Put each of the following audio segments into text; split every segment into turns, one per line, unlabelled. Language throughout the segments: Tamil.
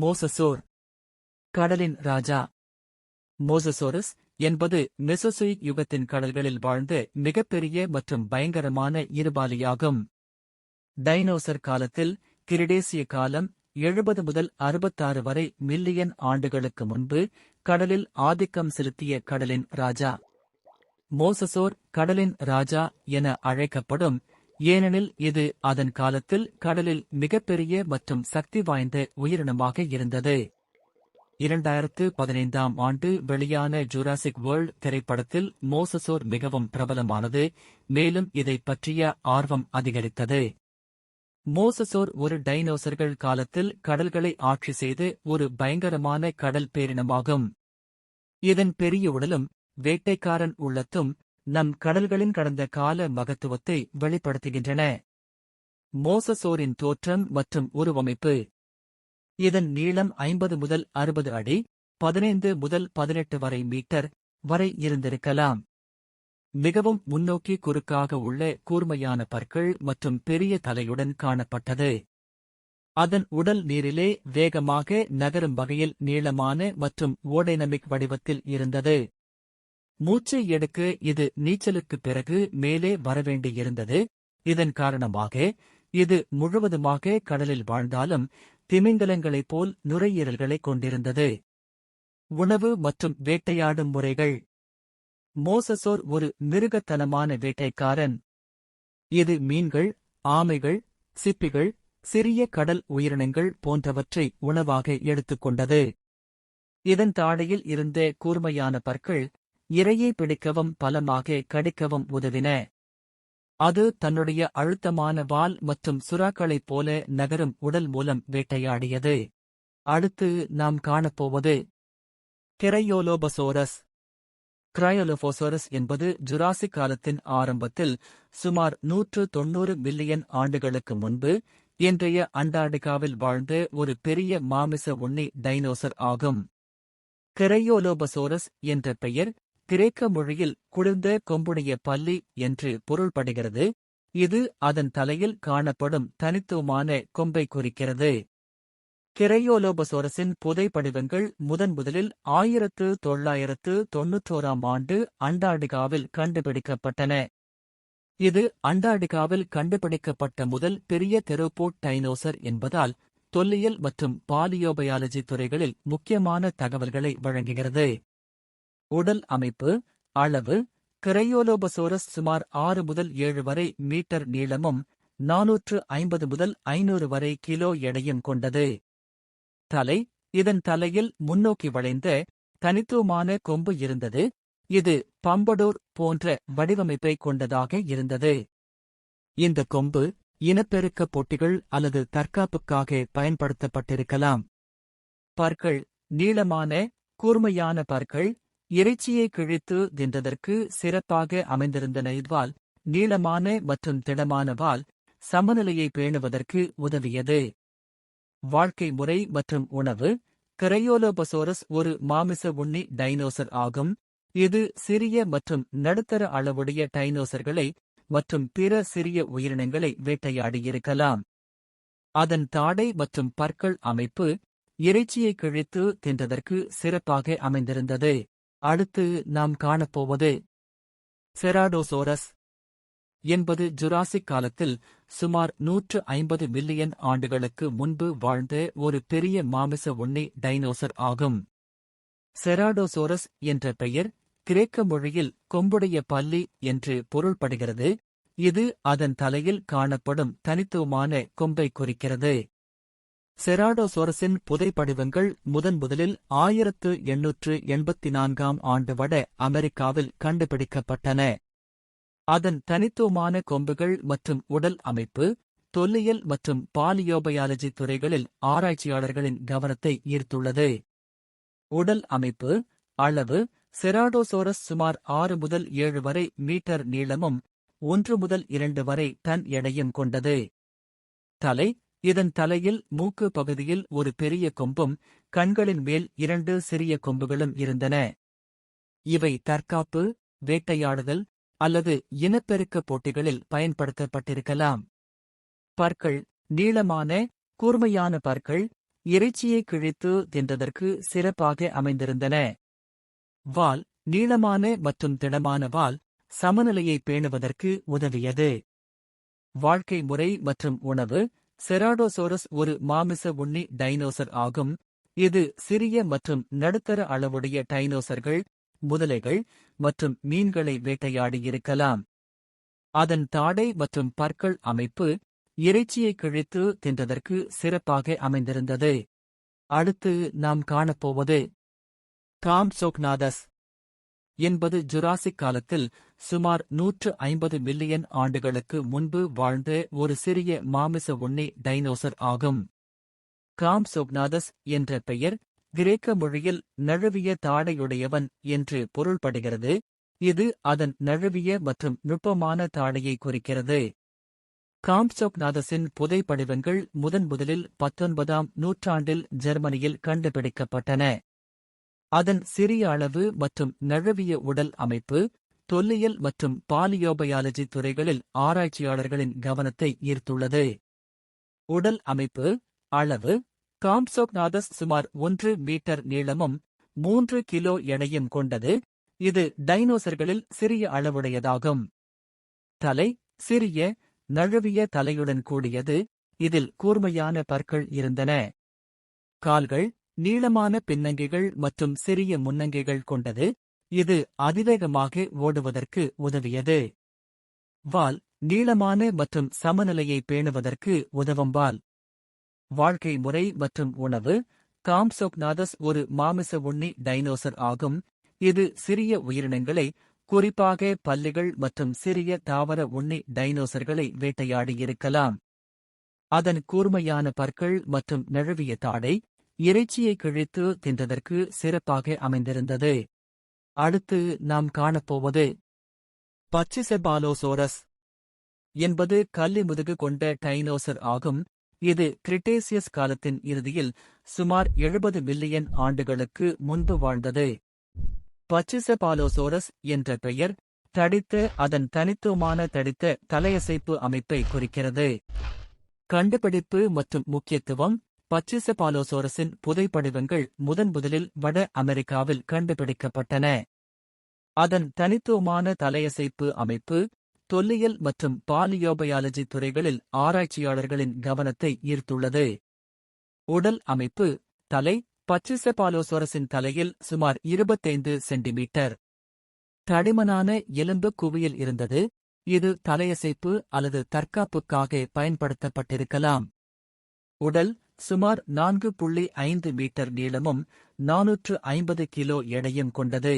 மோசசோர், கடலின் ராஜா. மோசசோரஸ் என்பது மெசோசோயிக் யுகத்தின் கடல்களில் வாழ்ந்த மிகப்பெரிய மற்றும் பயங்கரமான இருபாலியாகும். டைனோசர் காலத்தில் கிரிடேசிய காலம் 70 முதல் 66 வரை மில்லியன் ஆண்டுகளுக்கு முன்பு கடலில் ஆதிக்கம் செலுத்திய கடலின் ராஜா. மோசசோர் கடலின் ராஜா என அழைக்கப்படும், ஏனெனில் இது அதன் காலத்தில் கடலில் மிகப்பெரிய மற்றும் சக்தி வாய்ந்த உயிரினமாக இருந்தது. 2015ஆம் ஆண்டு வெளியான ஜூராசிக் வேர்ல்ட் திரைப்படத்தில் மோசசோர் மிகவும் பிரபலமானது, மேலும் இதைப் பற்றிய ஆர்வம் அதிகரித்தது. மோசசோர் ஒரு டைனோசர்கள் காலத்தில் கடல்களை ஆட்சி செய்த ஒரு பயங்கரமான கடல் பேரினமாகும். இதன் பெரிய உடலும் வேட்டைக்காரன் உள்ளத்தும் நம் கடல்களின் கடந்த கால மகத்துவத்தை வெளிப்படுத்துகின்றன. மோசசோரின் தோற்றம் மற்றும் உருவமைப்பு. இதன் நீளம் 50 முதல் 60 அடி, 15 முதல் 18 வரை மீட்டர் வரை இருந்திருக்கலாம். மிகவும் முன்னோக்கி குறுக்காக உள்ள கூர்மையான பற்கள் மற்றும் பெரிய தலையுடன் காணப்பட்டது. அதன் உடல் நீரிலே வேகமாக நகரும் வகையில் நீளமான மற்றும் ஓடைனமிக் வடிவத்தில் இருந்தது. மூச்சை எடுக்க இது நீச்சலுக்குப் பிறகு மேலே வரவேண்டியிருந்தது. இதன் காரணமாக இது முழுவதுமாக கடலில் வாழ்ந்தாலும் திமிங்கலங்களைப் போல் நுரையீரல்களைக் கொண்டிருந்தது. உணவு மற்றும் வேட்டையாடும் முறைகள். மோசசோர் ஒரு மிருகத்தனமான வேட்டைக்காரன். இது மீன்கள், ஆமைகள், சிப்பிகள், சிறிய கடல் உயிரினங்கள் போன்றவற்றை உணவாக எடுத்துக்கொண்டது. இதன் தாடையில் இருந்த கூர்மையான பற்கள் இரையை பிடிக்கவும் பலமாக கடிக்கவும் உதவின. அது தன்னுடைய அழுத்தமான வால் மற்றும் சுறாக்களைப் போல நகரும் உடல் மூலம் வேட்டையாடியது. அடுத்து நாம் காணப்போவது கிரையோலோபசோரஸ். கிரையோலோபோசோரஸ் என்பது ஜுராசிக் காலத்தின் ஆரம்பத்தில் சுமார் 190 மில்லியன் ஆண்டுகளுக்கு முன்பு இன்றைய அண்டார்டிகாவில் வாழ்ந்த ஒரு பெரிய மாமிச உண்ணி டைனோசர் ஆகும். கிரையோலோபசோரஸ் என்ற பெயர் கிரேக்க மொழியில் குளிர்ந்த கொம்புடைய பல்லி என்று பொருள்படுகிறது. இது அதன் தலையில் காணப்படும் தனித்துவமான கொம்பை குறிக்கிறது. கிரையோலோபசோரஸின் புதைபடிவங்கள் முதலில் 1991ஆம் ஆண்டு அண்டார்டிகாவில் கண்டுபிடிக்கப்பட்டன. இது அண்டார்டிகாவில் கண்டுபிடிக்கப்பட்ட முதல் பெரிய தெரோபோட் டைனோசர் என்பதால் தொல்லியல் மற்றும் பாலியோபயாலஜி துறைகளில் முக்கியமான தகவல்களை வழங்குகிறது. உடல் அமைப்பு. அளவு. கிரையோலோபசோரஸ் சுமார் 6 முதல் 7 வரை மீட்டர் நீளமும் 450 முதல் 500 வரை கிலோ எடையும் கொண்டது. தலை. இதன் தலையில் முன்னோக்கி வளைந்த தனித்துவமான கொம்பு இருந்தது. இது பம்படோர் போன்ற வடிவமைப்பை கொண்டதாக இருந்தது. இந்த கொம்பு இனப்பெருக்க போட்டிகள் அல்லது தற்காப்புக்காக பயன்படுத்தப்பட்டிருக்கலாம். பற்கள். நீளமான கூர்மையான பற்கள் இறைச்சியை கிழித்து தின்றதற்கு சிறப்பாக அமைந்திருந்தன. இவ்வால் நீளமான மற்றும் திடமான வால் சமநிலையை பேணுவதற்கு உதவியது. வாழ்க்கை முறை மற்றும் உணவு. கிரையோலோபசோரஸ் ஒரு மாமிச உண்ணி டைனோசர் ஆகும். இது சிறிய மற்றும் நடுத்தர அளவுடைய டைனோசர்களை மற்றும் பிற சிறிய உயிரினங்களை வேட்டையாடியிருக்கலாம். அதன் தாடை மற்றும் பற்கள் அமைப்பு இறைச்சியை கிழித்து தின்றதற்கு சிறப்பாக அமைந்திருந்தது. அடுத்து நாம் காணப்போவது செராடோசோரஸ் என்பது ஜுராசிக் காலத்தில் சுமார் 150 மில்லியன் ஆண்டுகளுக்கு முன்பு வாழ்ந்த ஒரு பெரிய மாமிச உண்ணி டைனோசர் ஆகும். செராடோசோரஸ் என்ற பெயர் கிரேக்க மொழியில் கொம்புடைய பல்லி என்று பொருள்படுகிறது. இது அதன் தலையில் காணப்படும் தனித்துவமான கொம்பை குறிக்கிறது. செராடோசோரஸின் புதைபடிவங்கள் முதலில் 1884ஆம் ஆண்டு வட அமெரிக்காவில் கண்டுபிடிக்கப்பட்டன. அதன் தனித்துவமான கொம்புகள் மற்றும் உடல் அமைப்பு தொல்லியல் மற்றும் பாலியோபயாலஜி துறைகளில் ஆராய்ச்சியாளர்களின் கவனத்தை ஈர்த்துள்ளது. உடல் அமைப்பு. அளவு. செராடோசோரஸ் சுமார் 6 முதல் 7 வரை மீட்டர் நீளமும் 1 முதல் 2 வரை டன் எடையும் கொண்டது. தலை. இதன் தலையில் மூக்கு பகுதியில் ஒரு பெரிய கொம்பும் கண்களின் மேல் 2 சிறிய கொம்புகளும் இருந்தன. இவை தற்காப்பு, வேட்டையாடுதல் அல்லது இனப்பெருக்க போட்டிகளில் பயன்படுத்தப்பட்டிருக்கலாம். பற்கள். நீளமான கூர்மையான பற்கள் இறைச்சியை கிழித்து தின்றதற்கு சிறப்பாக அமைந்திருந்தன. வால் நீளமான மற்றும் திடமான வால் சமநிலையை பேணுவதற்கு உதவியது. வாழ்க்கை முறை மற்றும் உணவு. செராடோசோரஸ் ஒரு மாமிச உண்ணி டைனோசர் ஆகும். இது சிறிய மற்றும் நடுத்தர அளவுடைய டைனோசர்கள், முதலைகள் மற்றும் மீன்களை வேட்டையாடியிருக்கலாம். அதன் தாடை மற்றும் பற்கள் அமைப்பு இறைச்சியை கிழித்து தின்றதற்கு சிறப்பாக அமைந்திருந்தது. அடுத்து நாம் காணப்போவது காம்ப்சோக்னாதஸ் என்பது ஜுராசிக் காலத்தில் சுமார் 150 மில்லியன் ஆண்டுகளுக்கு முன்பு வாழ்ந்த ஒரு சிறிய மாமிச உண்ணி டைனோசர் ஆகும். காம்ப்சோக்னாதஸ் என்ற பெயர் கிரேக்க மொழியில் நழுவிய தாடையுடையவன் என்று பொருள்படுகிறது. இது அதன் நழுவிய மற்றும் நுட்பமான தாடையை குறிக்கிறது. காம்ப்சோக்னாதஸின் புதைபடிவங்கள் முதலில் 19ஆம் நூற்றாண்டில் ஜெர்மனியில் கண்டுபிடிக்கப்பட்டன. அதன் சிறிய அளவு மற்றும் நழுவிய உடல் அமைப்பு தொல்லியல் மற்றும் பாலியோபயாலஜி துறைகளில் ஆராய்ச்சியாளர்களின் கவனத்தை ஈர்த்துள்ளது. உடல் அமைப்பு. அளவு. காம்ப்சோக்னாதஸ் சுமார் 1 மீட்டர் நீளமும் 3 கிலோ எடையும் கொண்டது. இது டைனோசர்களில் சிறிய அளவுடையதாகும். தலை. சிறிய, நழுவிய தலையுடன் கூடியது. இதில் கூர்மையான பற்கள் இருந்தன. கால்கள். நீளமான பின்னங்கைகள் மற்றும் சிறிய முன்னங்கைகள் கொண்டது. இது அதிவேகமாக ஓடுவதற்கு உதவியது. வால். நீளமான மற்றும் சமநிலையை பேணுவதற்கு உதவும் வால். வாழ்க்கை முறை மற்றும் உணவு. காம்ப்சோக்னாதஸ் ஒரு மாமிச உண்ணி டைனோசர் ஆகும். இது சிறிய உயிரினங்களை, குறிப்பாக பல்லிகள் மற்றும் சிறிய தாவர உண்ணி டைனோசர்களை வேட்டையாடியிருக்கலாம். அதன் கூர்மையான பற்கள் மற்றும் நழுவிய தாடை இறைச்சியை கிழித்து தின்றதற்கு சிறப்பாக அமைந்திருந்தது. அடுத்து நாம் காணப்போவது பச்சிசெபாலோசோரஸ் என்பது கல்லிமுதுகு கொண்ட டைனோசர் ஆகும். இது கிரிட்டேசியஸ் காலத்தின் இறுதியில் சுமார் 70 மில்லியன் ஆண்டுகளுக்கு முன்பு வாழ்ந்தது. பச்சிசெபாலோசோரஸ் என்ற பெயர் அதன் தனித்துவமான தடித்த தலையசைப்பு அமைப்பை குறிக்கிறது. கண்டுபிடிப்பு மற்றும் முக்கியத்துவம். பச்சிசெபாலோசோரஸின் புதைபடிவங்கள் முதலில் வட அமெரிக்காவில் கண்டுபிடிக்கப்பட்டன. அதன் தனித்துவமான தலையசைப்பு அமைப்பு தொல்லியல் மற்றும் பாலியோபயாலஜி துறைகளில் ஆராய்ச்சியாளர்களின் கவனத்தை ஈர்த்துள்ளது. உடல் அமைப்பு. தலை. பச்சிசெபாலோசோரஸின் தலையில் சுமார் 25 சென்டிமீட்டர் தடிமனான எலும்பு குவியல் இருந்தது. இது தலையசைப்பு அல்லது தற்காப்புக்காக பயன்படுத்தப்பட்டிருக்கலாம். உடல். சுமார் 4.5 மீட்டர் நீளமும் 450 கிலோ எடையும் கொண்டது.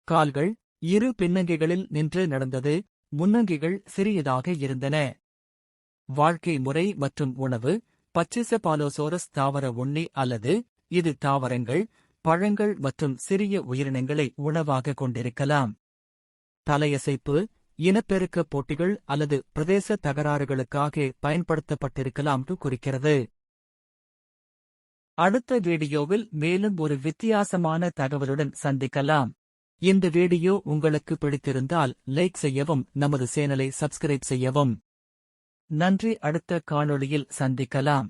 கால்கள். இரு பின்னங்கைகளில் நின்று நடந்தது. முன்னங்கைகள் சிறியதாக இருந்தன. வாழ்க்கை முறை மற்றும் உணவு. பச்சிசெபாலோசோரஸ் தாவர உண்ணி அல்லது இது தாவரங்கள், பழங்கள் மற்றும் சிறிய உயிரினங்களை உணவாக கொண்டிருக்கலாம். தலையசைப்பு. இனப்பெருக்க போட்டிகள் அல்லது பிரதேச தகராறுகளுக்காக பயன்படுத்தப்பட்டிருக்கலாம் குறிக்கிறது. அடுத்த வீடியோவில் மேலும் ஒரு வித்தியாசமான தகவலுடன் சந்திக்கலாம். இந்த வீடியோ உங்களுக்கு பிடித்திருந்தால் லைக் செய்யவும் நமது சேனலை சப்ஸ்கிரைப் செய்யவும். நன்றி. அடுத்த காணொளியில் சந்திக்கலாம்.